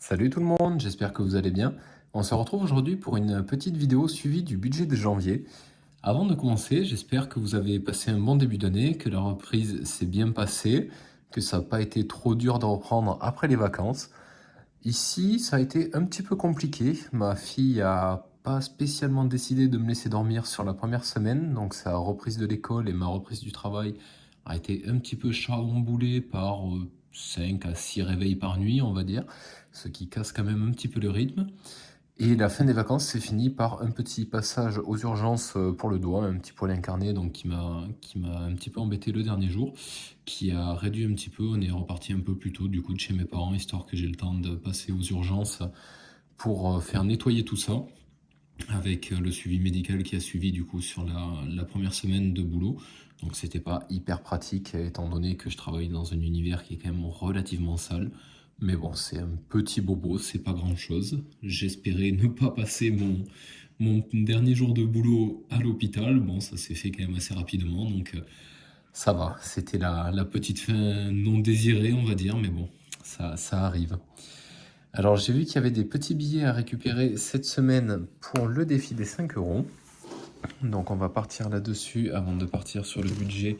Salut tout le monde, j'espère que vous allez bien. On se retrouve aujourd'hui pour une petite vidéo suivie du budget de janvier. Avant de commencer, j'espère que vous avez passé un bon début d'année, que la reprise s'est bien passée, que ça n'a pas été trop dur de reprendre après les vacances. Ici, ça a été un petit peu compliqué. Ma fille a pas spécialement décidé de me laisser dormir sur la première semaine, donc sa reprise de l'école et ma reprise du travail a été un petit peu chamboulée par 5 à 6 réveils par nuit, on va dire, ce qui casse quand même un petit peu le rythme. Et la fin des vacances s'est finie par un petit passage aux urgences pour le doigt, un petit poil incarné, donc qui m'a un petit peu embêté le dernier jour, qui a réduit un petit peu. On est reparti un peu plus tôt du coup de chez mes parents, histoire que j'ai le temps de passer aux urgences pour faire nettoyer tout ça, avec le suivi médical qui a suivi du coup sur la première semaine de boulot. Donc c'était pas hyper pratique étant donné que je travaille dans un univers qui est quand même relativement sale. Mais bon, c'est un petit bobo, c'est pas grand chose. J'espérais ne pas passer mon dernier jour de boulot à l'hôpital. Bon, ça s'est fait quand même assez rapidement, donc ça va. C'était la petite fin non désirée, on va dire, mais bon, ça arrive. Alors j'ai vu qu'il y avait des petits billets à récupérer cette semaine pour le défi des 5 euros. Donc on va partir là-dessus avant de partir sur le budget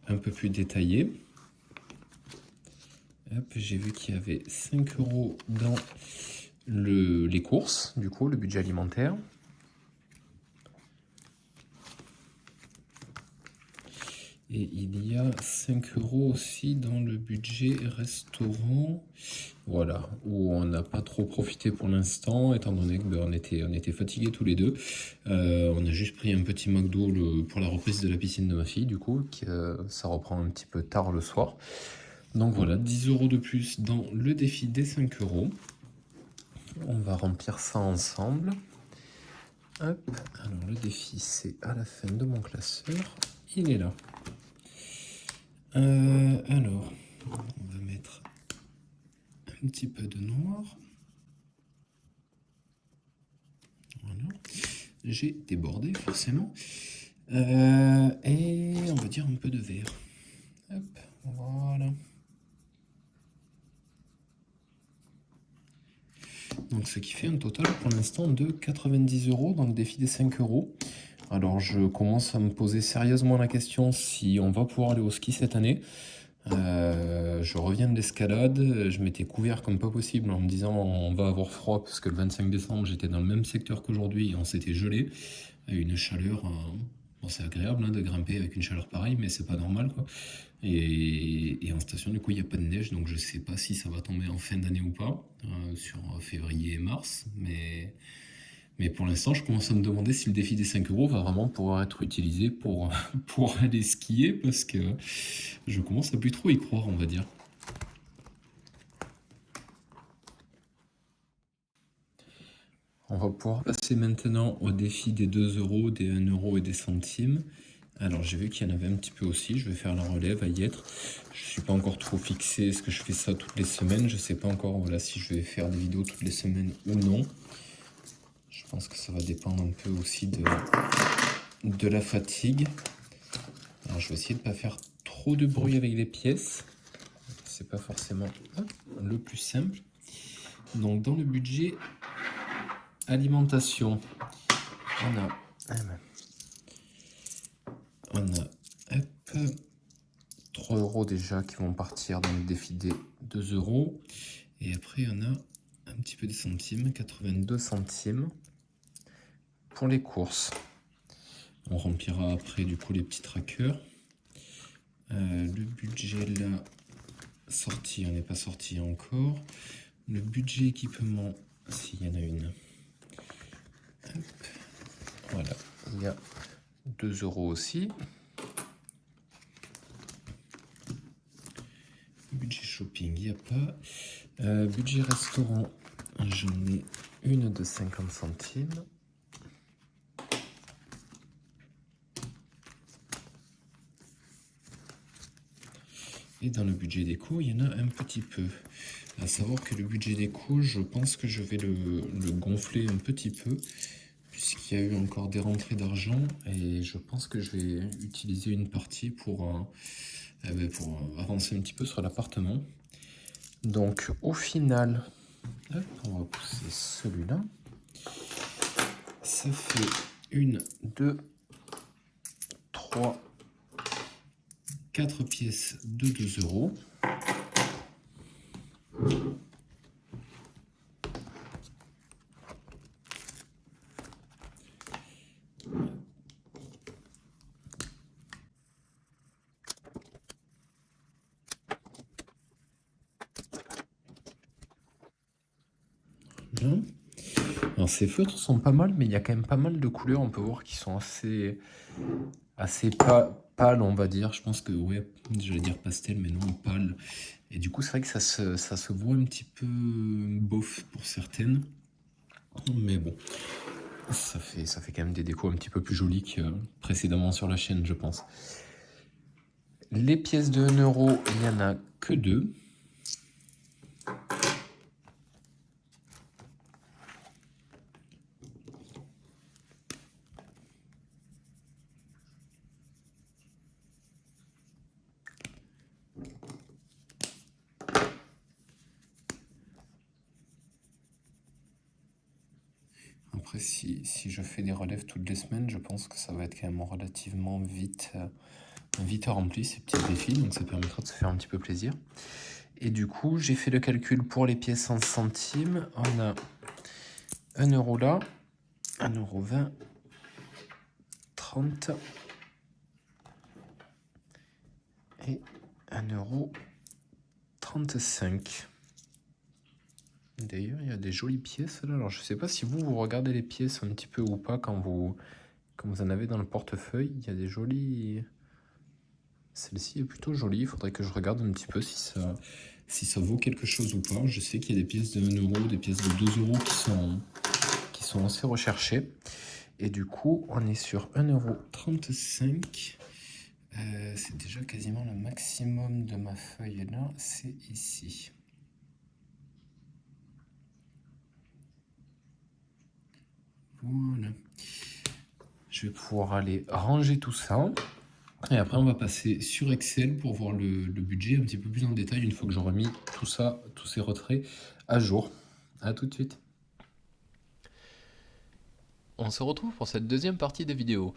un peu plus détaillé. Hop, j'ai vu qu'il y avait 5 euros dans les courses, du coup, le budget alimentaire. Et il y a 5 euros aussi dans le budget restaurant. Voilà, où on n'a pas trop profité pour l'instant, étant donné que on était fatigués tous les deux. On a juste pris un petit McDo pour la reprise de la piscine de ma fille, du coup, ça reprend un petit peu tard le soir. Donc voilà, 10 euros de plus dans le défi des 5 euros. On va remplir ça ensemble. Hop, alors le défi c'est à la fin de mon classeur. Il est là. Alors, on va mettre un petit peu de noir. Voilà. J'ai débordé forcément. Et on va dire un peu de vert. Hop, voilà. Donc ce qui fait un total pour l'instant de 90 euros dans le défi des 5 euros. Alors je commence à me poser sérieusement la question si on va pouvoir aller au ski cette année. Je reviens de l'escalade, je m'étais couvert comme pas possible en me disant on va avoir froid parce que le 25 décembre j'étais dans le même secteur qu'aujourd'hui et on s'était gelé à une chaleur. Bon, c'est agréable hein, de grimper avec une chaleur pareille, mais c'est pas normal quoi. Et en station, du coup, il n'y a pas de neige, donc je sais pas si ça va tomber en fin d'année ou pas, sur février et mars, mais pour l'instant, je commence à me demander si le défi des 5 euros va vraiment pouvoir être utilisé pour aller skier, parce que je commence à plus trop y croire, on va dire. On va pouvoir passer maintenant au défi des 2 euros, des 1 euro et des centimes. Alors j'ai vu qu'il y en avait un petit peu aussi, je vais faire la relève à y être. Je suis pas encore trop fixé, est-ce que je fais ça toutes les semaines? Je sais pas encore voilà, si je vais faire des vidéos toutes les semaines ou non. Je pense que ça va dépendre un peu aussi de la fatigue. Alors je vais essayer de ne pas faire trop de bruit avec les pièces. C'est pas forcément le plus simple. Donc dans le budget alimentation, on a hop, 3 euros déjà qui vont partir dans le défi des 2 euros. Et après, on a un petit peu des centimes, 82 centimes pour les courses. On remplira après du coup les petits trackers. Le budget là, sorti, on n'est pas sorti encore. Le budget équipement, s'il y en a une. Hop. Voilà, il y a 2 euros aussi. Budget shopping, il n'y a pas. Budget restaurant, j'en ai une de 50 centimes. Et dans le budget déco, il y en a un petit peu. À savoir que le budget déco, je pense que je vais le gonfler un petit peu, puisqu'il y a eu encore des rentrées d'argent, et je pense que je vais utiliser une partie pour avancer un petit peu sur l'appartement. Donc au final, Hop, on va pousser celui-là. Ça fait 1, 2, 3, 4 pièces de 2 €. Là. Alors ces feutres sont pas mal, mais il y a quand même pas mal de couleurs. On peut voir qu'ils sont assez pâles, on va dire. Je pense que, ouais, j'allais dire pastel, mais non, pâle. Et du coup, c'est vrai que ça se voit un petit peu bof pour certaines. Mais bon, ça fait quand même des décos un petit peu plus jolis que précédemment sur la chaîne, je pense. Les pièces de 1 €, il n'y en a que 2. Après, si je fais des relèves toutes les semaines, je pense que ça va être quand même relativement vite rempli ces petits défis, donc ça permettra de se faire un petit peu plaisir. Et du coup, j'ai fait le calcul pour les pièces en centimes. On a 1 € là, 1,20 €, 30 et 1,35 €. D'ailleurs, il y a des jolies pièces là. Alors, je sais pas si vous regardez les pièces un petit peu ou pas quand vous en avez dans le portefeuille. Il y a des jolies. Celle-ci est plutôt jolie. Il faudrait que je regarde un petit peu si ça vaut quelque chose ou pas. Je sais qu'il y a des pièces de 1 €, des pièces de 2 € qui sont assez recherchées. Et du coup, on est sur 1,35 €. C'est déjà quasiment le maximum de ma feuille là. C'est ici. Voilà. Je vais pouvoir aller ranger tout ça. Et après, on va passer sur Excel pour voir le budget un petit peu plus en détail une fois que j'aurai mis tout ça, tous ces retraits à jour. A tout de suite. On se retrouve pour cette deuxième partie des vidéos.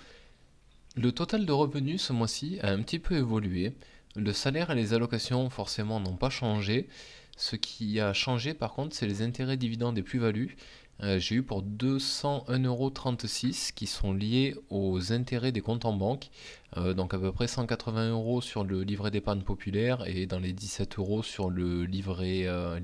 Le total de revenus ce mois-ci a un petit peu évolué. Le salaire et les allocations forcément n'ont pas changé. Ce qui a changé par contre, c'est les intérêts dividendes et plus-values. J'ai eu pour 201,36 € qui sont liés aux intérêts des comptes en banque. Donc à peu près 180 € sur le livret d'épargne populaire et dans les 17 € sur le livret A.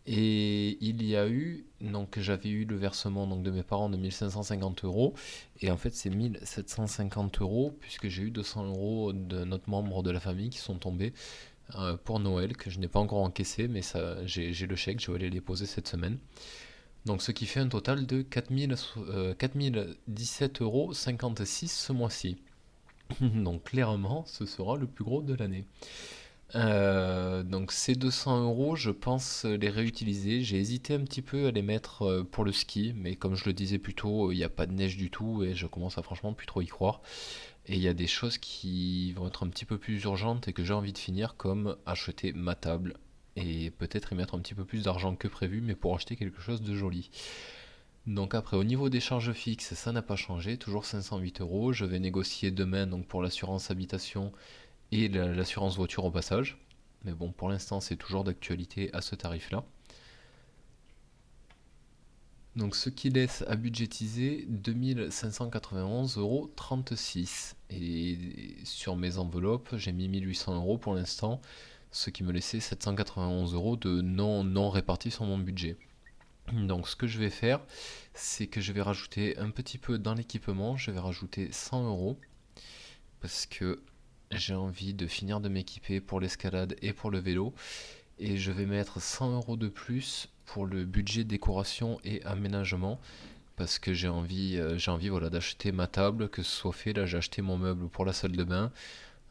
Et il y a eu, donc j'avais eu le versement donc, de mes parents de 1550 €, et en fait c'est 1750 € puisque j'ai eu 200 € de notre membre de la famille qui sont tombés pour Noël, que je n'ai pas encore encaissé, mais ça, j'ai le chèque, je vais aller les poser cette semaine. Donc ce qui fait un total de 4017,56 € ce mois-ci. Donc clairement, ce sera le plus gros de l'année. Donc ces 200 €, je pense les réutiliser. J'ai hésité un petit peu à les mettre pour le ski, mais comme je le disais plus tôt, il n'y a pas de neige du tout et je commence à franchement plus trop y croire. Et il y a des choses qui vont être un petit peu plus urgentes et que j'ai envie de finir, comme acheter ma table et peut-être y mettre un petit peu plus d'argent que prévu, mais pour acheter quelque chose de joli. Donc après, au niveau des charges fixes, ça n'a pas changé, toujours 508 €. Je vais négocier demain donc pour l'assurance habitation et l'assurance voiture au passage. Mais bon, pour l'instant, c'est toujours d'actualité à ce tarif-là. Donc ce qui laisse à budgétiser 2591,36 €. Et sur mes enveloppes, j'ai mis 1800 € pour l'instant, ce qui me laissait 791 € de non répartis sur mon budget. Donc ce que je vais faire, c'est que je vais rajouter un petit peu dans l'équipement, je vais rajouter 100 € parce que j'ai envie de finir de m'équiper pour l'escalade et pour le vélo. Et je vais mettre 100 € de plus pour le budget décoration et aménagement. Parce que j'ai envie voilà, d'acheter ma table, que ce soit fait. Là, j'ai acheté mon meuble pour la salle de bain.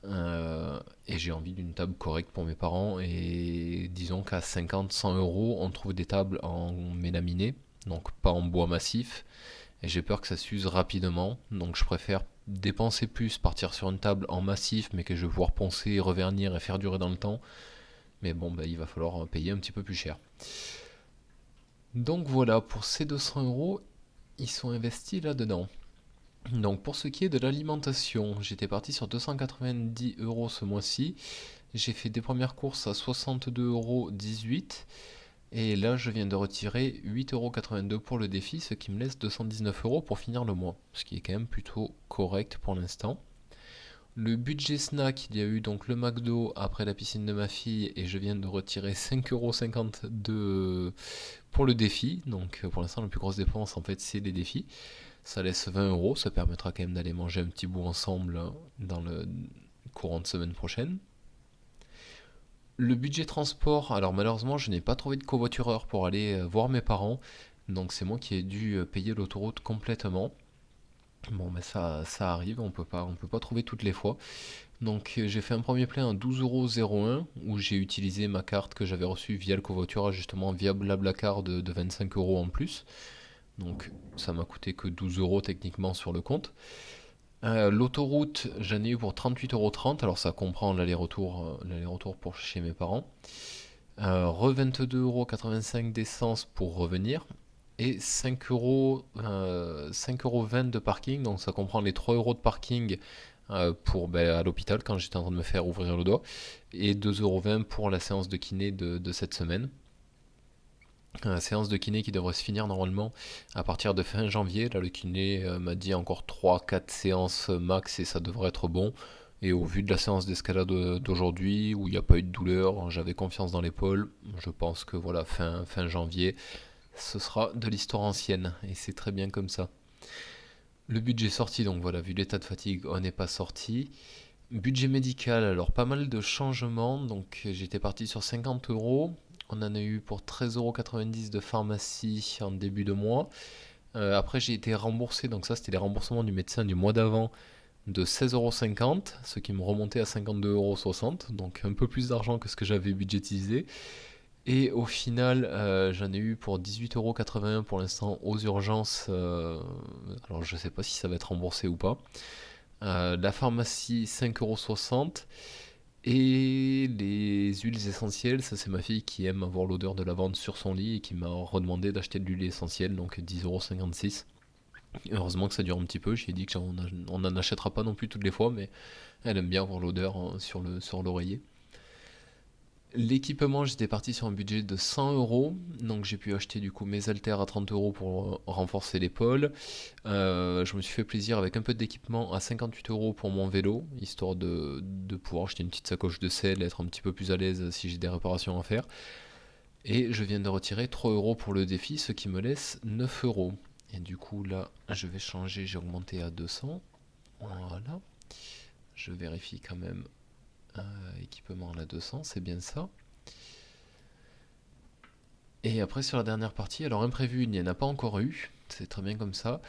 Et j'ai envie d'une table correcte pour mes parents. Et disons qu'à 50-100 €, on trouve des tables en mélaminé, donc pas en bois massif. Et j'ai peur que ça s'use rapidement, donc je préfère dépenser plus, partir sur une table en massif, mais que je vais pouvoir poncer, revernir et faire durer dans le temps, Mais bon, bah, il va falloir payer un petit peu plus cher. Donc voilà, pour ces 200 euros, ils sont investis là-dedans. Donc pour ce qui est de l'alimentation, j'étais parti sur 290 euros ce mois-ci. J'ai fait des premières courses à 62,18 euros. Et là, je viens de retirer 8,82 € pour le défi, ce qui me laisse 219 euros pour finir le mois. Ce qui est quand même plutôt correct pour l'instant. Le budget snack, il y a eu donc le McDo après la piscine de ma fille et je viens de retirer 5,52 € pour le défi. Donc pour l'instant, la plus grosse dépense en fait, c'est les défis. Ça laisse 20 euros, ça permettra quand même d'aller manger un petit bout ensemble dans le courant de semaine prochaine. Le budget transport, alors malheureusement, je n'ai pas trouvé de covoitureur pour aller voir mes parents. Donc c'est moi qui ai dû payer l'autoroute complètement. Bon, mais ça arrive, on peut pas trouver toutes les fois. Donc j'ai fait un premier plein à 12,01 € où j'ai utilisé ma carte que j'avais reçue via le covoiturage justement via Blablacar de 25 euros en plus. Donc ça m'a coûté que 12 euros techniquement sur le compte. L'autoroute, j'en ai eu pour 38,30 €, alors ça comprend l'aller-retour pour chez mes parents. 22,85 € d'essence pour revenir. Et 5,20 € de parking, donc ça comprend les 3 euros de parking pour, à l'hôpital quand j'étais en train de me faire ouvrir le doigt, et 2,20 € pour la séance de kiné de cette semaine. Séance de kiné qui devrait se finir normalement à partir de fin janvier. Là, le kiné m'a dit encore 3-4 séances max et ça devrait être bon. Et au vu de la séance d'escalade d'aujourd'hui, où il n'y a pas eu de douleur, j'avais confiance dans l'épaule, je pense que voilà, fin janvier, ce sera de l'histoire ancienne. Et c'est très bien comme ça. Le budget sorti, donc voilà, vu l'état de fatigue, on n'est pas sorti. Budget médical, alors pas mal de changements. Donc j'étais parti sur 50 euros. On en a eu pour 13,90 € de pharmacie en début de mois. Après, j'ai été remboursé, donc ça c'était les remboursements du médecin du mois d'avant, de 16,50 €, ce qui me remontait à 52,60 €, donc un peu plus d'argent que ce que j'avais budgétisé. Et au final, j'en ai eu pour 18,81 € pour l'instant aux urgences. Alors je sais pas si ça va être remboursé ou pas. La pharmacie 5,60 €. Et les huiles essentielles, ça c'est ma fille qui aime avoir l'odeur de lavande sur son lit et qui m'a redemandé d'acheter de l'huile essentielle, donc 10,56 €. Heureusement que ça dure un petit peu, j'ai dit qu'on n'en achètera pas non plus toutes les fois, mais elle aime bien avoir l'odeur sur l'oreiller. L'équipement, j'étais parti sur un budget de 100 euros, donc j'ai pu acheter du coup mes haltères à 30 euros pour renforcer l'épaule. Je me suis fait plaisir avec un peu d'équipement à 58 euros pour mon vélo, histoire de pouvoir acheter une petite sacoche de selle, être un petit peu plus à l'aise si j'ai des réparations à faire. Et je viens de retirer 3 euros pour le défi, ce qui me laisse 9 euros. Et du coup là, je vais changer, j'ai augmenté à 200. Voilà. Je vérifie quand même. Équipement à 200, c'est bien ça. Et après sur la dernière partie, alors imprévu, il n'y en a pas encore eu, c'est très bien comme ça.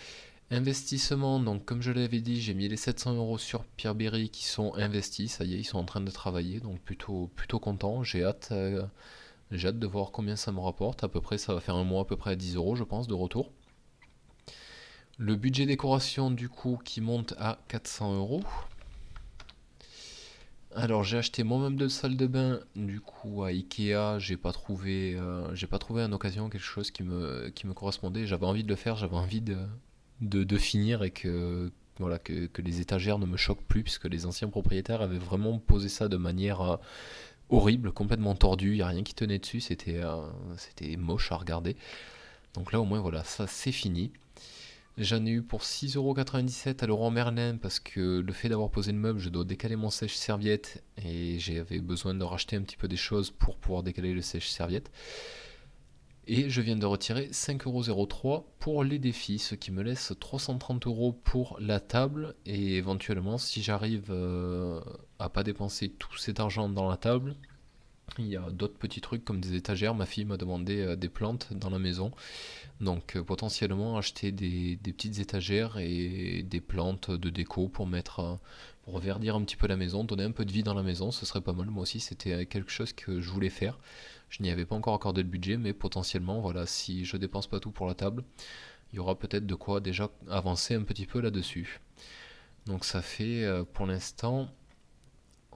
Investissement, donc comme je l'avais dit, j'ai mis les 700 euros sur Pierre-Berry qui sont investis, ça y est, ils sont en train de travailler, donc plutôt content, j'ai hâte de voir combien ça me rapporte, à peu près ça va faire un mois à peu près à 10 euros je pense de retour. Le budget décoration du coup qui monte à 400 euros. Alors j'ai acheté mon meuble de salle de bain du coup à Ikea, j'ai pas trouvé en occasion quelque chose qui me correspondait, j'avais envie de le faire, j'avais envie de finir et que voilà que les étagères ne me choquent plus puisque les anciens propriétaires avaient vraiment posé ça de manière horrible, complètement tordue, il n'y a rien qui tenait dessus, c'était moche à regarder. Donc là au moins voilà, ça c'est fini. J'en ai eu pour 6,97 € à Leroy Merlin parce que le fait d'avoir posé le meuble, je dois décaler mon sèche-serviette et j'avais besoin de racheter un petit peu des choses pour pouvoir décaler le sèche-serviette. Et je viens de retirer 5,03 € pour les défis, ce qui me laisse 330 € pour la table. Et éventuellement, si j'arrive à pas dépenser tout cet argent dans la table, il y a d'autres petits trucs comme des étagères. Ma fille m'a demandé des plantes dans la maison. Donc potentiellement acheter des petites étagères et des plantes de déco pour pour verdir un petit peu la maison, donner un peu de vie dans la maison, ce serait pas mal. Moi aussi, c'était quelque chose que je voulais faire. Je n'y avais pas encore accordé le budget, mais potentiellement, voilà, si je dépense pas tout pour la table, il y aura peut-être de quoi déjà avancer un petit peu là-dessus. Donc ça fait pour l'instant,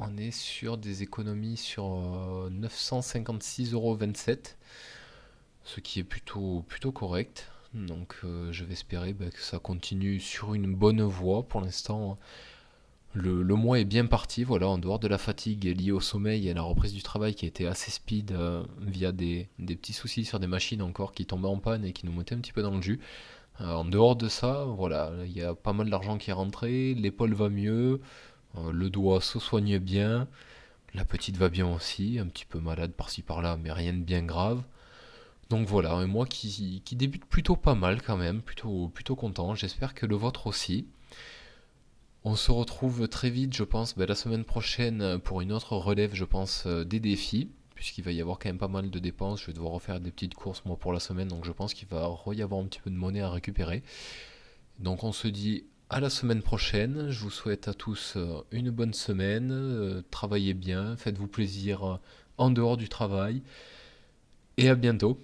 on est sur des économies sur 956,27 €, ce qui est plutôt correct. Donc je vais espérer que ça continue sur une bonne voie. Pour l'instant, le mois est bien parti, voilà, en dehors de la fatigue liée au sommeil et à la reprise du travail qui a été assez speed via des petits soucis sur des machines encore qui tombaient en panne et qui nous mettaient un petit peu dans le jus. En dehors de ça, voilà, il y a pas mal d'argent qui est rentré, l'épaule va mieux, le doigt se soigne bien, la petite va bien aussi, un petit peu malade par-ci par-là, mais rien de bien grave. Donc voilà, un mois qui débute plutôt pas mal quand même, plutôt content, j'espère que le vôtre aussi. On se retrouve très vite, je pense, la semaine prochaine pour une autre relève, je pense, des défis, puisqu'il va y avoir quand même pas mal de dépenses. Je vais devoir refaire des petites courses moi pour la semaine, donc je pense qu'il va y avoir un petit peu de monnaie à récupérer. Donc on se dit à la semaine prochaine. Je vous souhaite à tous une bonne semaine. Travaillez bien, faites-vous plaisir en dehors du travail, et à bientôt.